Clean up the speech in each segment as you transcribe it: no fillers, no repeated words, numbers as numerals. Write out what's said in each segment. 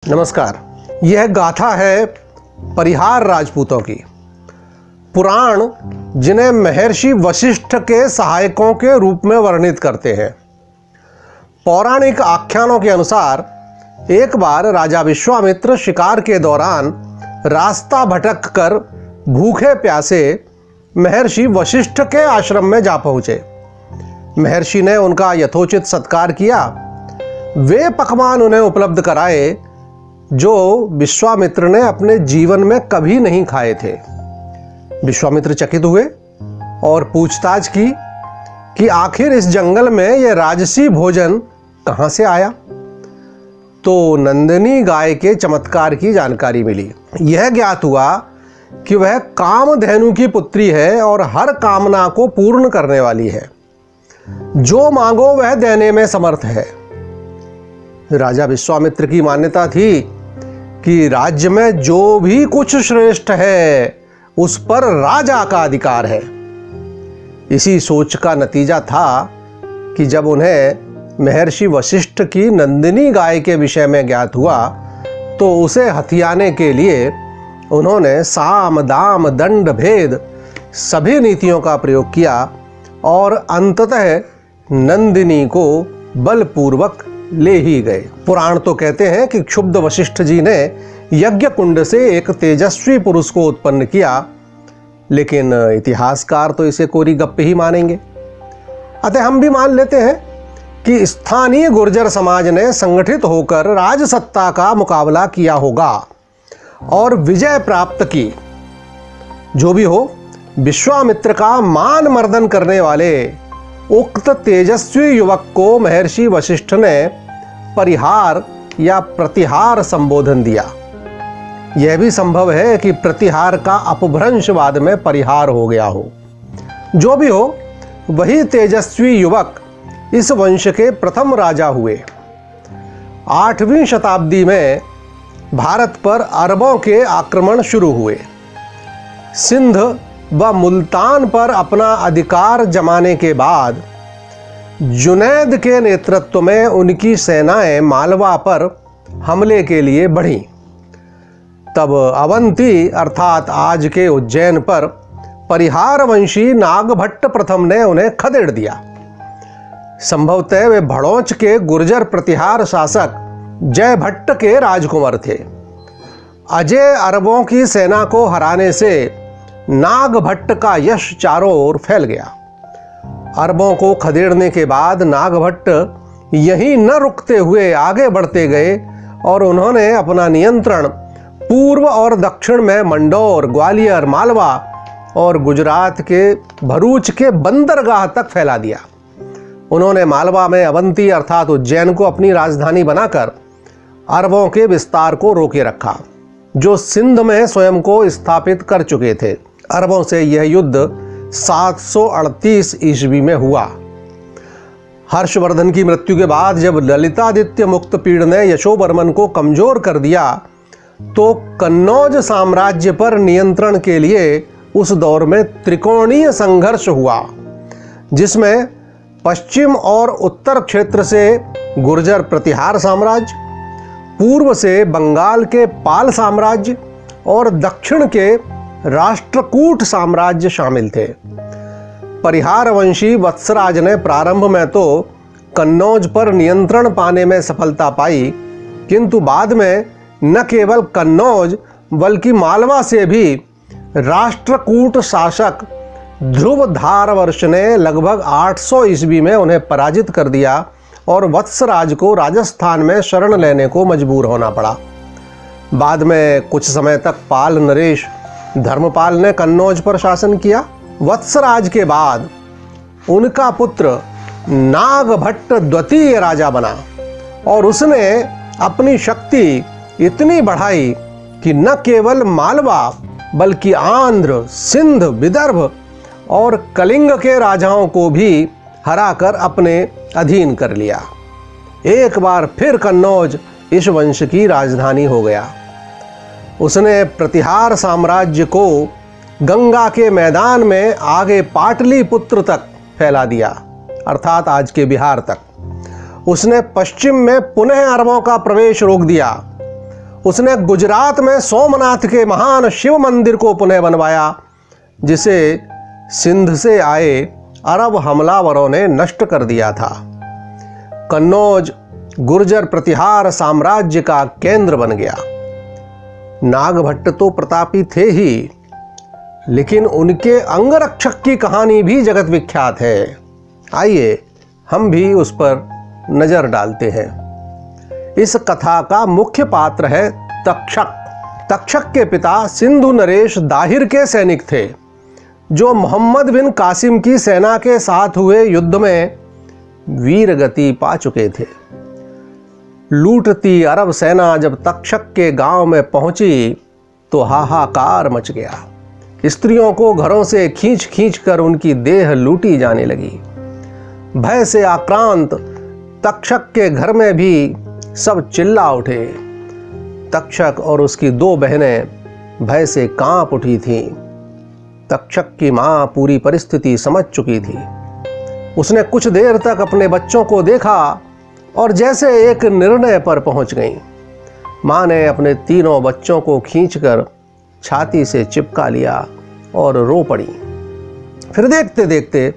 नमस्कार। यह गाथा है परिहार राजपूतों की। पुराण जिन्हें महर्षि वशिष्ठ के सहायकों के रूप में वर्णित करते हैं। पौराणिक आख्यानों के अनुसार एक बार राजा विश्वामित्र शिकार के दौरान रास्ता भटक कर भूखे प्यासे महर्षि वशिष्ठ के आश्रम में जा पहुँचे। महर्षि ने उनका यथोचित सत्कार किया। वे पकवान उन्हें उपलब्ध कराए जो विश्वामित्र ने अपने जीवन में कभी नहीं खाए थे। विश्वामित्र चकित हुए और पूछताछ की कि आखिर इस जंगल में यह राजसी भोजन कहां से आया। तो नंदिनी गाय के चमत्कार की जानकारी मिली। यह ज्ञात हुआ कि वह कामधेनु की पुत्री है और हर कामना को पूर्ण करने वाली है। जो मांगो वह देने में समर्थ है। राजा विश्वामित्र की मान्यता थी कि राज्य में जो भी कुछ श्रेष्ठ है उस पर राजा का अधिकार है। इसी सोच का नतीजा था कि जब उन्हें महर्षि वशिष्ठ की नंदिनी गाय के विषय में ज्ञात हुआ तो उसे हथियाने के लिए उन्होंने साम दाम दंड भेद सभी नीतियों का प्रयोग किया और अंततः नंदिनी को बलपूर्वक ले ही गए। पुराण तो कहते हैं कि क्षुब्ध वशिष्ठ जी ने यज्ञ कुंड से एक तेजस्वी पुरुष को उत्पन्न किया, लेकिन इतिहासकार तो इसे कोरी गप्पे ही मानेंगे। अतः हम भी मान लेते हैं कि स्थानीय गुर्जर समाज ने संगठित होकर राजसत्ता का मुकाबला किया होगा और विजय प्राप्त की। जो भी हो, विश्वामित्र का मान मर्दन करने वाले उक्त तेजस्वी युवक को महर्षि वशिष्ठ ने परिहार या प्रतिहार संबोधन दिया। यह भी संभव है कि प्रतिहार का अपभ्रंशवाद में परिहार हो गया हो। जो भी हो, वही तेजस्वी युवक इस वंश के प्रथम राजा हुए। 8वीं शताब्दी में भारत पर अरबों के आक्रमण शुरू हुए। सिंध व मुल्तान पर अपना अधिकार जमाने के बाद जुनैद के नेतृत्व में उनकी सेनाएं मालवा पर हमले के लिए बढ़ीं। तब अवंती अर्थात आज के उज्जैन पर परिहार वंशी नागभट्ट प्रथम ने उन्हें खदेड़ दिया। संभवतः वे भड़ोच के गुर्जर प्रतिहार शासक जयभट्ट के राजकुमार थे। अजय अरबों की सेना को हराने से नागभट्ट का यश चारों ओर फैल गया। अरबों को खदेड़ने के बाद नागभट्ट यहीं न रुकते हुए आगे बढ़ते गए और उन्होंने अपना नियंत्रण पूर्व और दक्षिण में मंडौर, ग्वालियर, मालवा और गुजरात के भरूच के बंदरगाह तक फैला दिया। उन्होंने मालवा में अवंती अर्थात उज्जैन को अपनी राजधानी बनाकर अरबों के विस्तार को रोके रखा, जो सिंध में स्वयं को स्थापित कर चुके थे। अरबों से यह युद्ध 738 ईस्वी में हुआ। हर्षवर्धन की मृत्यु के बाद जब ललितादित्य मुक्तपीड़ ने यशोवर्मन को कमजोर कर दिया तो कन्नौज साम्राज्य पर नियंत्रण के लिए उस दौर में त्रिकोणीय संघर्ष हुआ, जिसमें पश्चिम और उत्तर क्षेत्र से गुर्जर प्रतिहार साम्राज्य, पूर्व से बंगाल के पाल साम्राज्य और दक्षिण के राष्ट्रकूट साम्राज्य शामिल थे। परिहार वंशी वत्सराज ने प्रारंभ में तो कन्नौज पर नियंत्रण पाने में सफलता पाई, किंतु बाद में न केवल कन्नौज बल्कि मालवा से भी राष्ट्रकूट शासक ध्रुवधारवर्ष ने लगभग 800 ईस्वी में उन्हें पराजित कर दिया और वत्सराज को राजस्थान में शरण लेने को मजबूर होना पड़ा। बाद में कुछ समय तक पाल नरेश धर्मपाल ने कन्नौज पर शासन किया। वत्सराज के बाद उनका पुत्र नागभट्ट द्वितीय राजा बना और उसने अपनी शक्ति इतनी बढ़ाई कि न केवल मालवा बल्कि आंध्र, सिंध, विदर्भ और कलिंग के राजाओं को भी हराकर अपने अधीन कर लिया। एक बार फिर कन्नौज इस वंश की राजधानी हो गया। उसने प्रतिहार साम्राज्य को गंगा के मैदान में आगे पाटलिपुत्र तक फैला दिया, अर्थात आज के बिहार तक। उसने पश्चिम में पुनः अरबों का प्रवेश रोक दिया उसने गुजरात में सोमनाथ के महान शिव मंदिर को पुनः बनवाया, जिसे सिंध से आए अरब हमलावरों ने नष्ट कर दिया था। कन्नौज गुर्जर प्रतिहार साम्राज्य का केंद्र बन गया। नागभट्ट तो प्रतापी थे ही, लेकिन उनके अंगरक्षक की कहानी भी जगत विख्यात है। आइए हम भी उस पर नजर डालते हैं। इस कथा का मुख्य पात्र है तक्षक। तक्षक के पिता सिंधु नरेश दाहिर के सैनिक थे, जो मोहम्मद बिन कासिम की सेना के साथ हुए युद्ध में वीर गति पा चुके थे। लूटती अरब सेना जब तक्षक के गांव में पहुंची तो हाहाकार मच गया। स्त्रियों को घरों से खींच खींच कर उनकी देह लूटी जाने लगी। भय से आक्रांत तक्षक के घर में भी सब चिल्ला उठे। तक्षक और उसकी 2 बहनें भय से कांप उठी थीं। तक्षक की मां पूरी परिस्थिति समझ चुकी थी। उसने कुछ देर तक अपने बच्चों को देखा और जैसे एक निर्णय पर पहुंच गई। मां ने अपने 3 बच्चों को खींचकर छाती से चिपका लिया और रो पड़ी। फिर देखते देखते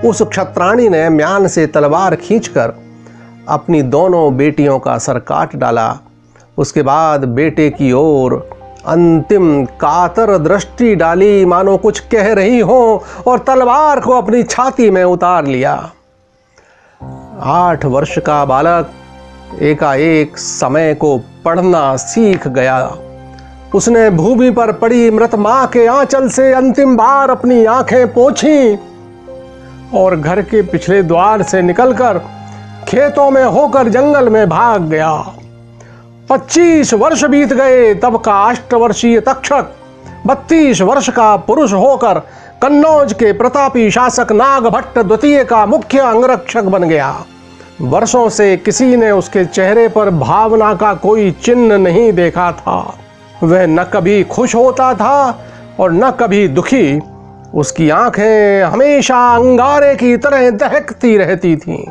उस क्षत्राणी ने म्यान से तलवार खींचकर अपनी दोनों बेटियों का सर काट डाला। उसके बाद बेटे की ओर अंतिम कातर दृष्टि डाली, मानो कुछ कह रही हो, और तलवार को अपनी छाती में उतार लिया। 8 वर्ष का बालक एकाएक समय को पढ़ना सीख गया। उसने भूमि पर पड़ी मृत मां के आंचल से अंतिम बार अपनी आंखें पोंछी और घर के पिछले द्वार से निकलकर खेतों में होकर जंगल में भाग गया। 25 वर्ष बीत गए, तब का 8 वर्षीय तक्षक 32 वर्ष का पुरुष होकर कन्नौज के प्रतापी शासक नागभट्ट द्वितीय का मुख्य अंगरक्षक बन गया। वर्षों से किसी ने उसके चेहरे पर भावना का कोई चिन्ह नहीं देखा था। वह न कभी खुश होता था और न कभी दुखी। उसकी आंखें हमेशा अंगारे की तरह दहकती रहती थीं।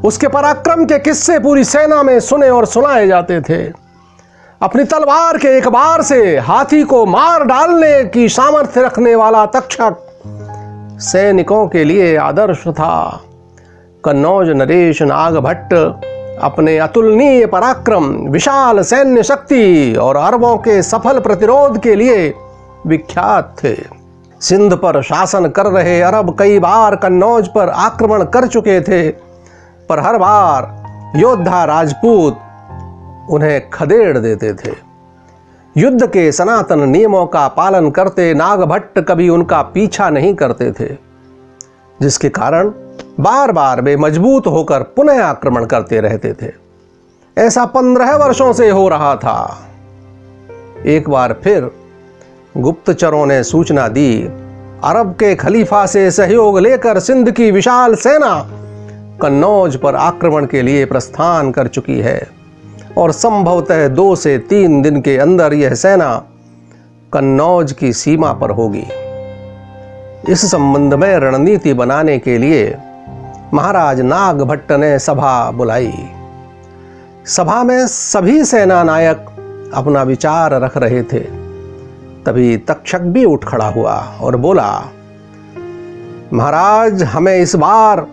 उसके पराक्रम के किस्से पूरी सेना में सुने और सुनाए जाते थे। अपनी तलवार के एक बार से हाथी को मार डालने की सामर्थ्य रखने वाला तक्षक सैनिकों के लिए आदर्श था। कन्नौज नरेश नागभट्ट अपने अतुलनीय पराक्रम, विशाल सैन्य शक्ति और अरबों के सफल प्रतिरोध के लिए विख्यात थे। सिंध पर शासन कर रहे अरब कई बार कन्नौज पर आक्रमण कर चुके थे, पर हर बार योद्धा राजपूत उन्हें खदेड़ देते थे। युद्ध के सनातन नियमों का पालन करते नागभट्ट कभी उनका पीछा नहीं करते थे, जिसके कारण बार बार वे मजबूत होकर पुनः आक्रमण करते रहते थे। ऐसा 15 वर्षों से हो रहा था। एक बार फिर गुप्तचरों ने सूचना दी, अरब के खलीफा से सहयोग लेकर सिंध की विशाल सेना कन्नौज पर आक्रमण के लिए प्रस्थान कर चुकी है और संभवतः 2 से 3 दिन के अंदर यह सेना कन्नौज की सीमा पर होगी। इस संबंध में रणनीति बनाने के लिए महाराज नागभट्ट ने सभा बुलाई। सभा में सभी सेना नायक अपना विचार रख रहे थे। तभी तक्षक भी उठ खड़ा हुआ और बोला, महाराज, हमें इस बार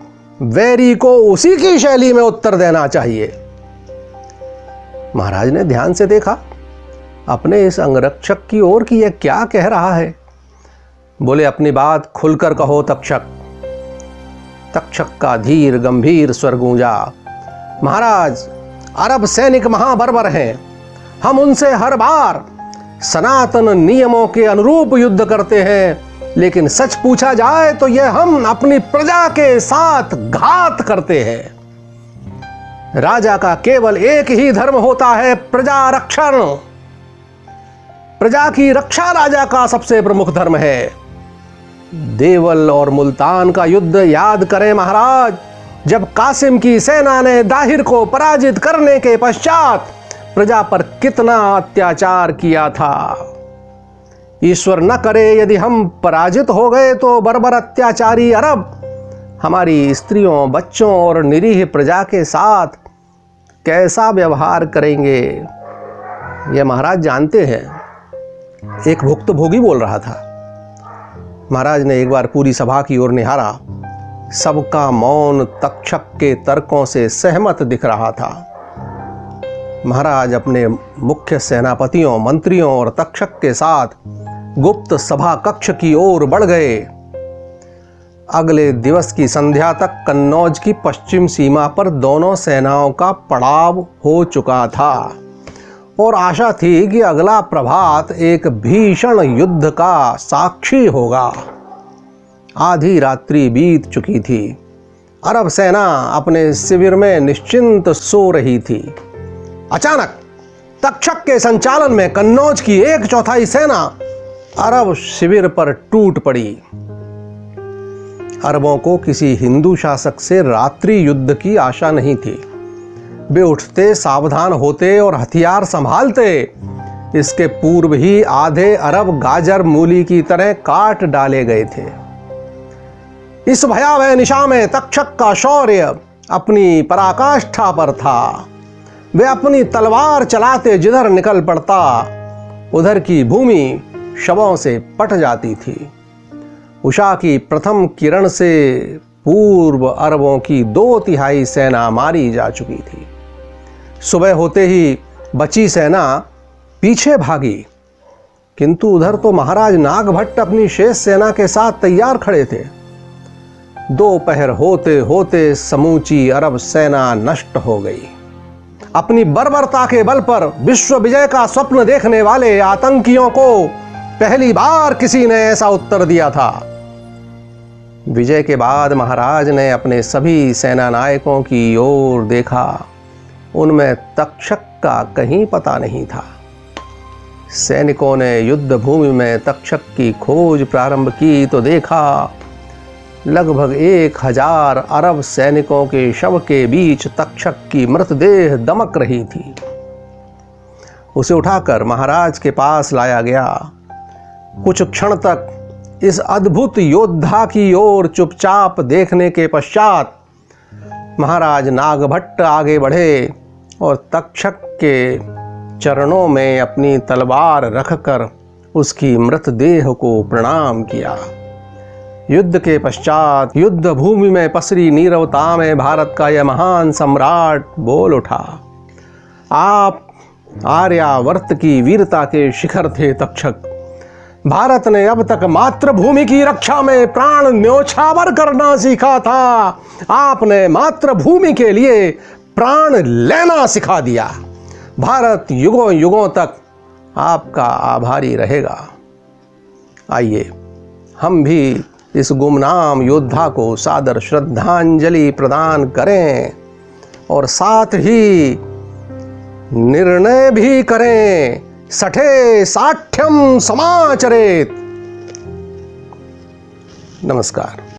वैरी को उसी की शैली में उत्तर देना चाहिए। महाराज ने ध्यान से देखा अपने इस अंगरक्षक की ओर कि यह क्या कह रहा है। बोले, अपनी बात खुलकर कहो तक्षक। तक्षक का धीर गंभीर स्वर गूंजा, महाराज, अरब सैनिक महाबर्बर हैं। हम उनसे हर बार सनातन नियमों के अनुरूप युद्ध करते हैं, लेकिन सच पूछा जाए तो यह हम अपनी प्रजा के साथ घात करते हैं। राजा का केवल एक ही धर्म होता है, प्रजा रक्षण। प्रजा की रक्षा राजा का सबसे प्रमुख धर्म है। देवल और मुल्तान का युद्ध याद करें महाराज, जब कासिम की सेना ने दाहिर को पराजित करने के पश्चात प्रजा पर कितना अत्याचार किया था। ईश्वर न करे यदि हम पराजित हो गए तो बर्बर अत्याचारी अरब हमारी स्त्रियों, बच्चों और निरीह प्रजा के साथ कैसा व्यवहार करेंगे। यह महाराज जानते हैं। एक भुक्तभोगी बोल रहा था। महाराज ने एक बार पूरी सभा की ओर निहारा। सबका मौन तक्षक के तर्कों से सहमत दिख रहा था। महाराज अपने मुख्य सेनापतियों, मंत्रियों और तक्षक के साथ गुप्त सभा कक्ष की ओर बढ़ गए। अगले दिवस की संध्या तक कन्नौज की पश्चिम सीमा पर दोनों सेनाओं का पड़ाव हो चुका था और आशा थी कि अगला प्रभात एक भीषण युद्ध का साक्षी होगा। आधी रात्रि बीत चुकी थी। अरब सेना अपने शिविर में निश्चिंत सो रही थी। अचानक तक्षक के संचालन में कन्नौज की 1/4 सेना अरब शिविर पर टूट पड़ी। अरबों को किसी हिंदू शासक से रात्रि युद्ध की आशा नहीं थी। वे उठते, सावधान होते और हथियार संभालते। इसके पूर्व ही आधे अरब गाजर मूली की तरह काट डाले गए थे। इस भयावह निशा में तक्षक का शौर्य अपनी पराकाष्ठा पर था। वे अपनी तलवार चलाते जिधर निकल पड़ता, उधर की भूमि शवों से पट जाती थी। उषा की प्रथम किरण से पूर्व अरबों की 2/3 सेना मारी जा चुकी थी। सुबह होते ही बची सेना पीछे भागी, किंतु उधर तो महाराज नागभट्ट अपनी शेष सेना के साथ तैयार खड़े थे। दोपहर होते होते समूची अरब सेना नष्ट हो गई। अपनी बर्बरता के बल पर विश्व विजय का स्वप्न देखने वाले आतंकियों को पहली बार किसी ने ऐसा उत्तर दिया था। विजय के बाद महाराज ने अपने सभी सेना नायकों की ओर देखा। उनमें तक्षक का कहीं पता नहीं था। सैनिकों ने युद्ध भूमि में तक्षक की खोज प्रारंभ की तो देखा लगभग 1000 अरब सैनिकों के शव के बीच तक्षक की मृतदेह दमक रही थी। उसे उठाकर महाराज के पास लाया गया। कुछ क्षण तक इस अद्भुत योद्धा की ओर चुपचाप देखने के पश्चात महाराज नागभट्ट आगे बढ़े और तक्षक के चरणों में अपनी तलवार रखकर उसकी मृतदेह को प्रणाम किया। युद्ध के पश्चात युद्ध भूमि में पसरी नीरवता में भारत का यह महान सम्राट बोल उठा। आप आर्यावर्त की वीरता के शिखर थे तक्षक। भारत ने अब तक मातृभूमि की रक्षा में प्राण न्योछावर करना सीखा था। आपने मातृभूमि के लिए प्राण लेना सिखा दिया। भारत युगों युगों तक आपका आभारी रहेगा। आइए हम भी इस गुमनाम योद्धा को सादर श्रद्धांजलि प्रदान करें और साथ ही निर्णय भी करें। सठे साठ्यम समाचरेत। नमस्कार।